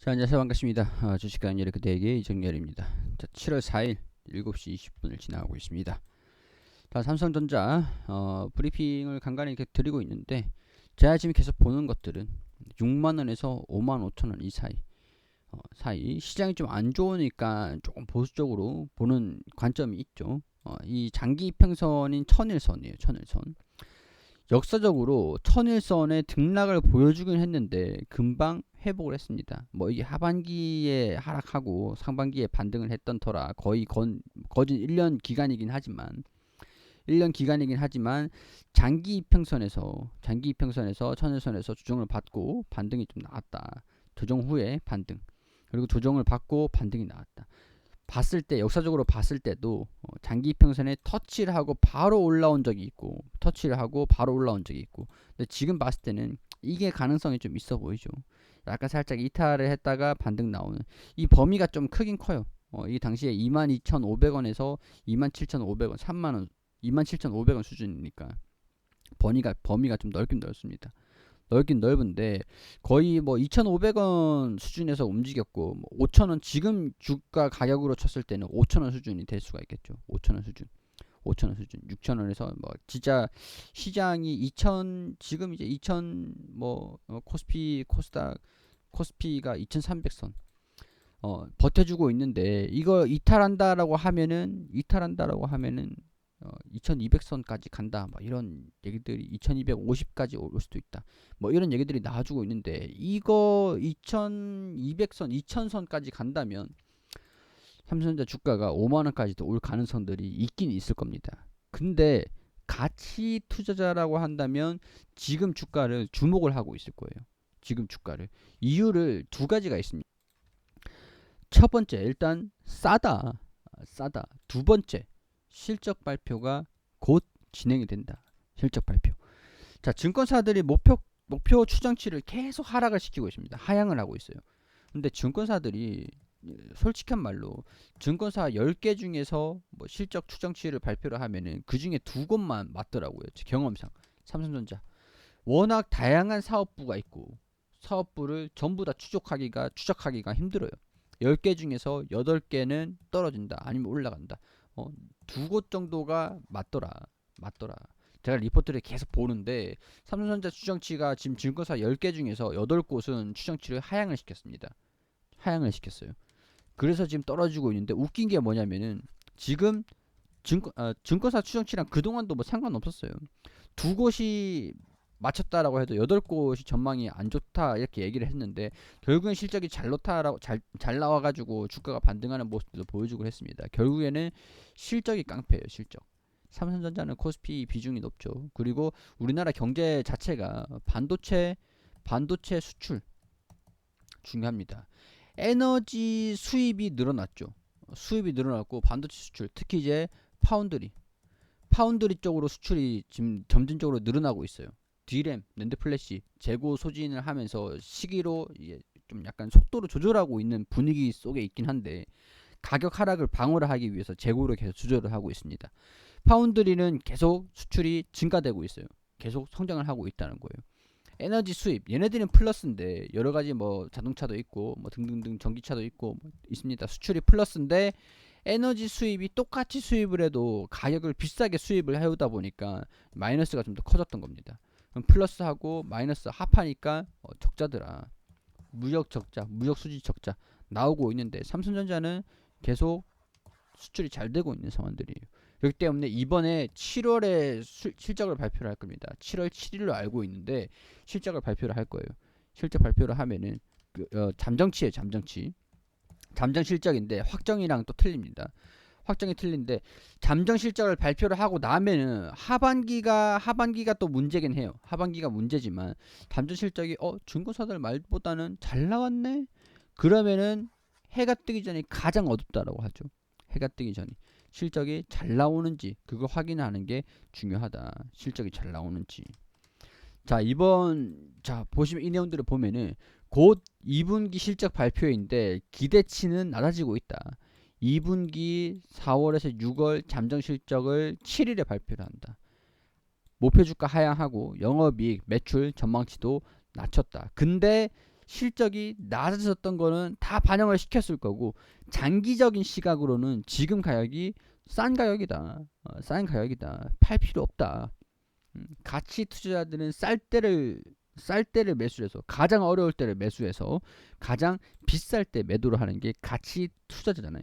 자, 안녕하세요. 반갑습니다. 주식가는 여러 그대에게 이정열입니다. 자, 7월 4일 7시 20분을 지나가고 있습니다. 자, 삼성전자 브리핑을 간간히 이렇게 드리고 있는데 제가 지금 계속 보는 것들은 6만원에서 5만 5천원 이 사이 시장이 좀 안 좋으니까 조금 보수적으로 보는 관점이 있죠. 이 장기 이평선인 천일선이에요. 천일선. 역사적으로 천일선의 등락을 보여주긴 했는데 금방 회복을 했습니다. 뭐 이게 하반기에 하락하고 상반기에 반등을 했던 터라 거의 거진 1년 기간이긴 하지만 장기 이평선에서 천일선에서 조정을 받고 반등이 좀 나왔다. 조정 후에 반등, 그리고 조정을 받고 반등이 나왔다. 봤을 때 역사적으로 봤을 때도 장기 이평선에 터치를 하고 바로 올라온 적이 있고 근데 지금 봤을 때는 이게 가능성이 좀 있어 보이죠. 약간 살짝 이탈을 했다가 반등 나오는 이 범위가 좀 크긴 커요. 이 당시에 22,500원에서 27,500원 3만원 27,500원 수준이니까 범위가 좀 넓긴 넓습니다. 넓긴 넓은데 거의 뭐 2,500원 수준에서 움직였고 뭐 5,000원 지금 주가 가격으로 쳤을 때는 5,000원 수준이 될 수가 있겠죠. 5,000원 수준. 5,000원 수준. 6,000원에서 뭐 진짜 시장이 2,000 지금 이제 2,000 뭐 코스닥 코스피가 2,300선 버텨주고 있는데 이거 이탈한다라고 하면은 2200선까지 간다. 뭐 이런 얘기들이 2250까지 올 수도 있다. 뭐 이런 얘기들이 나와주고 있는데 이거 2200선, 2000선까지 간다면 삼성전자 주가가 5만원까지도 올 가능성들이 있긴 있을 겁니다. 근데 가치 투자자라고 한다면 지금 주가를 주목을 하고 있을 거예요. 지금 주가를. 이유를 두 가지가 있습니다. 첫 번째, 일단 싸다. 두 번째, 실적 발표가 곧 진행이 된다. 실적 발표. 자, 증권사들이 목표 추정치를 계속 하락을 시키고 있습니다. 하향을 하고 있어요. 근데 증권사들이 솔직한 말로 증권사 10개 중에서 뭐 실적 추정치를 발표를 하면은 그 중에 두 곳만 맞더라고요. 경험상. 삼성전자. 워낙 다양한 사업부가 있고 사업부를 전부 다 추적하기가 힘들어요. 10개 중에서 8개는 떨어진다. 아니면 올라간다. 두 곳 정도가 맞더라. 제가 리포트를 계속 보는데 삼성전자 추정치가 지금 증권사 10개 중에서 8곳은 추정치를 하향을 시켰습니다. 하향을 시켰어요. 그래서 지금 떨어지고 있는데 웃긴 게 뭐냐면은 지금 증권사 추정치랑 그동안도 뭐 상관없었어요. 두 곳이 맞췄다라고 해도 8곳이 전망이 안 좋다 이렇게 얘기를 했는데 결국엔 실적이 잘 나와가지고 주가가 반등하는 모습도 보여주고 했습니다. 결국에는 실적이 깡패예요. 실적. 삼성전자는 코스피 비중이 높죠. 그리고 우리나라 경제 자체가 반도체 수출 중요합니다. 에너지 수입이 늘어났죠. 수입이 늘어났고 반도체 수출 특히 이제 파운드리 쪽으로 수출이 지금 점진적으로 늘어나고 있어요. D램, 낸드 플래시 재고 소진을 하면서 시기로 좀 약간 속도를 조절하고 있는 분위기 속에 있긴 한데 가격 하락을 방어를 하기 위해서 재고를 계속 조절을 하고 있습니다. 파운드리는 계속 수출이 증가되고 있어요. 계속 성장을 하고 있다는 거예요. 에너지 수입 얘네들은 플러스인데 여러 가지 뭐 자동차도 있고 뭐 등등등 전기차도 있고 뭐 있습니다. 수출이 플러스인데 에너지 수입이 똑같이 수입을 해도 가격을 비싸게 수입을 해오다 보니까 마이너스가 좀 더 커졌던 겁니다. 그럼 플러스하고 마이너스 합하니까 적자더라. 무역 적자, 무역 수지 적자 나오고 있는데 삼성전자는 계속 수출이 잘 되고 있는 상황들이에요. 그렇기 때문에 이번에 7월에 실적을 발표를 할 겁니다. 7월 7일로 알고 있는데 실적을 발표를 할 거예요. 실적 발표를 하면은 잠정치예요. 잠정 실적인데 확정이랑 또 틀립니다. 확정이 틀린데 잠정 실적을 발표를 하고 나면은 하반기가 또 문제긴 해요. 하반기가 문제지만 잠정 실적이 증권사들 말보다는 잘 나왔네. 그러면은 해가 뜨기 전에 가장 어둡다라고 하죠. 해가 뜨기 전에 실적이 잘 나오는지 그거 확인하는 게 중요하다. 실적이 잘 나오는지. 자 보시면 이 내용들을 보면은 곧 2분기 실적 발표인데 기대치는 낮아지고 있다. 2분기 4월에서 6월 잠정 실적을 7일에 발표를 한다. 목표 주가 하향하고 영업이익, 매출 전망치도 낮췄다. 근데 실적이 낮아졌던 거는 다 반영을 시켰을 거고, 장기적인 시각으로는 지금 가격이 싼 가격이다. 싼 가격이다. 팔 필요 없다. 가치 투자자들은 쌀 때를 매수해서, 가장 어려울 때를 매수해서 가장 비쌀 때 매도를 하는 게 가치 투자자잖아요.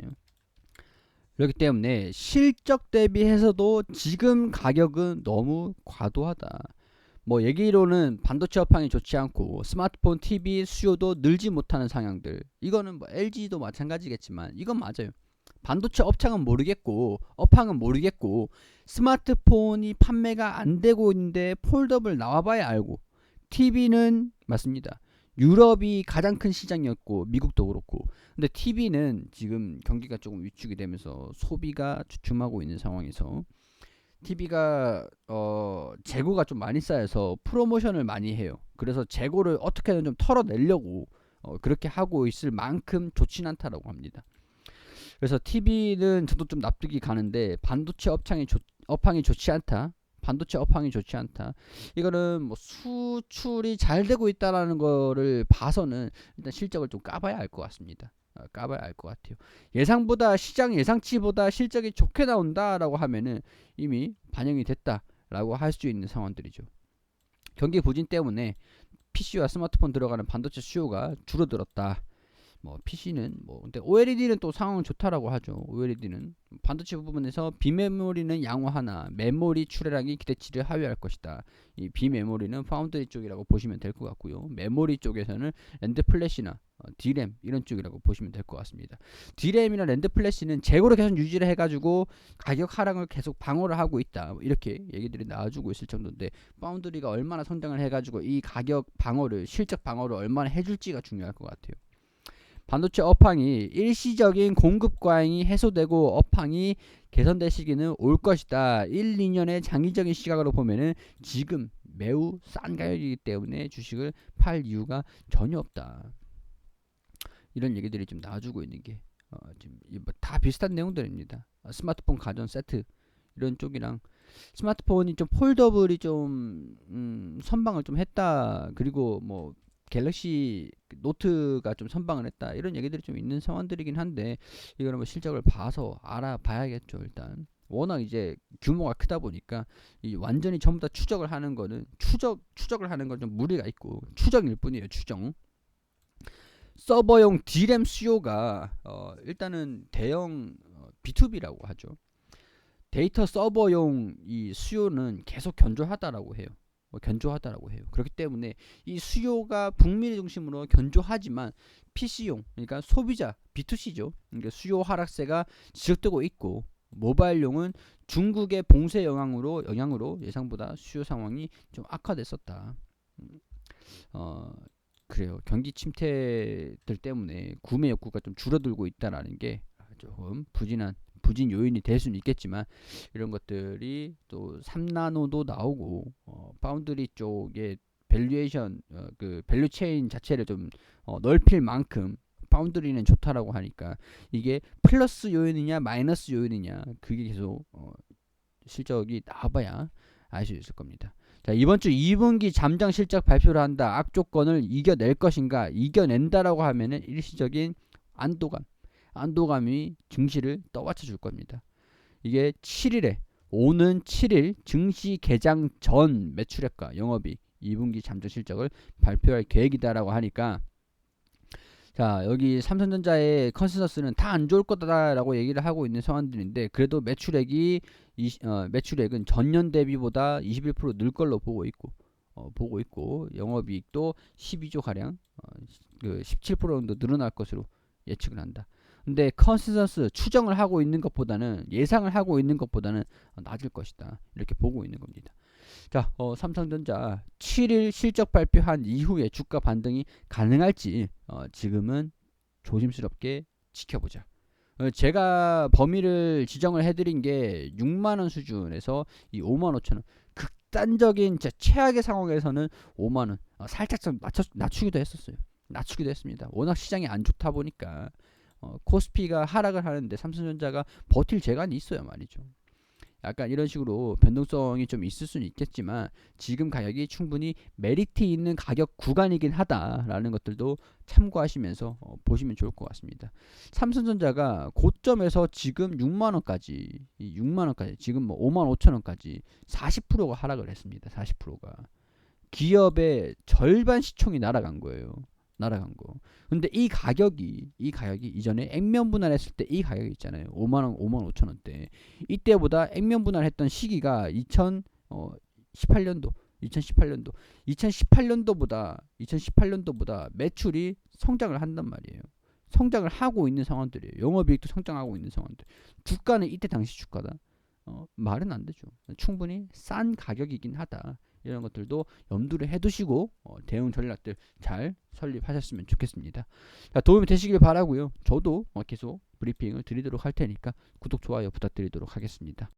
그렇기 때문에 실적 대비해서도 지금 가격은 너무 과도하다. 뭐 얘기로는 반도체 업황이 좋지 않고 스마트폰, TV 수요도 늘지 못하는 상황들. 이거는 뭐 LG도 마찬가지겠지만 이건 맞아요. 반도체 업황은 모르겠고 업황은 모르겠고 스마트폰이 판매가 안 되고 있는데 폴더블 나와봐야 알고, TV는 맞습니다. 유럽이 가장 큰 시장이었고 미국도 그렇고, 근데 TV는 지금 경기가 조금 위축이 되면서 소비가 주춤하고 있는 상황에서 TV가 재고가 좀 많이 쌓여서 프로모션을 많이 해요. 그래서 재고를 어떻게든 좀 털어내려고 그렇게 하고 있을 만큼 좋진 않다라고 합니다. 그래서 TV는 저도 좀 납득이 가는데 반도체 업황이 좋지 않다. 반도체 업황이 좋지 않다. 이거는 뭐 수출이 잘 되고 있다라는 거를 봐서는 일단 실적을 좀 까봐야 알 것 같습니다. 까봐야 알 것 같아요. 시장 예상치보다 실적이 좋게 나온다라고 하면은 이미 반영이 됐다라고 할 수 있는 상황들이죠. 경기 부진 때문에 PC와 스마트폰 들어가는 반도체 수요가 줄어들었다. 뭐 PC는 뭐 근데 OLED는 또 상황은 좋다라고 하죠. OLED는 반도체 부분에서 비메모리는 양호하나 메모리 출하량이 기대치를 하회할 것이다. 이 비메모리는 파운드리 쪽이라고 보시면 될 것 같고요. 메모리 쪽에서는 랜드 플래시나 D램 이런 쪽이라고 보시면 될 것 같습니다. D램이나 랜드 플래시는 재고를 계속 유지를 해가지고 가격 하락을 계속 방어를 하고 있다. 뭐 이렇게 얘기들이 나와주고 있을 정도인데, 파운드리가 얼마나 성장을 해가지고 이 가격 방어를, 실적 방어를 얼마나 해줄지가 중요할 것 같아요. 반도체 업황이 일시적인 공급 과잉이 해소되고 업황이 개선될 시기는 올 것이다. 1, 2년의 장기적인 시각으로 보면은 지금 매우 싼 가격이기 때문에 주식을 팔 이유가 전혀 없다. 이런 얘기들이 좀 나와주고 있는 게 지금 다 비슷한 내용들입니다. 스마트폰 가전 세트 이런 쪽이랑 스마트폰이 좀 폴더블이 좀 선방을 좀 했다. 그리고 뭐 갤럭시 노트가 좀 선방을 했다. 이런 얘기들이 좀 있는 상황들이긴 한데 이거는 뭐 실적을 봐서 알아봐야겠죠. 일단 워낙 이제 규모가 크다 보니까 이 완전히 전부 다 추적을 하는 거는 추적을 하는 건 좀 무리가 있고, 추정일 뿐이에요. 추정. 서버용 D램 수요가 일단은 대형 B2B라고 하죠. 데이터 서버용 이 수요는 계속 견조하다라고 해요. 견조하다라고 해요. 그렇기 때문에 이 수요가 북미 중심으로 견조하지만 PC용, 그러니까 소비자 B2C죠. 그러니까 수요 하락세가 지속되고 있고, 모바일용은 중국의 봉쇄 영향으로 예상보다 수요 상황이 좀 악화됐었다. 그래요. 경기 침체들 때문에 구매 욕구가 좀 줄어들고 있다라는 게 조금 부진 요인이 될 수는 있겠지만, 이런 것들이 또 3나노도 나오고 파운드리 쪽에 밸류에이션 그 밸류 체인 자체를 좀 넓힐 만큼 파운드리는 좋다라고 하니까 이게 플러스 요인이냐 마이너스 요인이냐, 그게 계속 실적이 나와봐야 알 수 있을 겁니다. 자, 이번 주 2분기 잠정 실적 발표를 한다. 악조건을 이겨낼 것인가? 이겨낸다라고 하면은 일시적인 안도감이 증시를 떠받쳐 줄 겁니다. 이게 7일에 오는 7일 증시 개장 전 매출액과 영업이 2분기 잠정 실적을 발표할 계획이다라고 하니까, 자, 여기 삼성전자의 컨센서스는 다 안 좋을 거다라고 얘기를 하고 있는 상황들인데, 그래도 매출액은 전년 대비보다 21%늘 걸로 보고 있고 영업이익도 12조 가량 17% 정도 늘어날 것으로 예측을 한다. 근데 컨센서스 추정을 하고 있는 것보다는, 예상을 하고 있는 것보다는 낮을 것이다. 이렇게 보고 있는 겁니다. 자, 삼성전자 7일 실적 발표한 이후에 주가 반등이 가능할지 지금은 조심스럽게 지켜보자. 제가 범위를 지정을 해드린 게 6만원 수준에서 이 5만 5천원, 극단적인 최악의 상황에서는 5만원 살짝 좀 낮추기도 했었어요. 낮추기도 했습니다. 워낙 시장이 안 좋다 보니까 코스피가 하락을 하는데 삼성전자가 버틸 재간이 있어야 말이죠. 약간 이런 식으로 변동성이 좀 있을 수는 있겠지만 지금 가격이 충분히 메리트 있는 가격 구간이긴 하다라는 것들도 참고하시면서 보시면 좋을 것 같습니다. 삼성전자가 고점에서 지금 6만 원까지 6만 원까지 지금 뭐 5만 5천 원까지 40%가 하락을 했습니다. 40%가 기업의 절반 시총이 날아간 거예요. 날아간 거. 근데 이 가격이 이전에 액면 분할했을 때 이 가격이 있잖아요. 5만 원, 5만 5천 원대. 이때보다 액면 분할했던 시기가 2018년도, 2018년도, 2018년도보다 매출이 성장을 한단 말이에요. 성장을 하고 있는 상황들이에요. 영업이익도 성장하고 있는 상황들. 주가는 이때 당시 주가다. 말은 안 되죠. 충분히 싼 가격이긴 하다. 이런 것들도 염두를 해두시고 대응 전략들 잘 설립하셨으면 좋겠습니다. 자, 도움이 되시길 바라고요. 저도 계속 브리핑을 드리도록 할 테니까 구독, 좋아요 부탁드리도록 하겠습니다.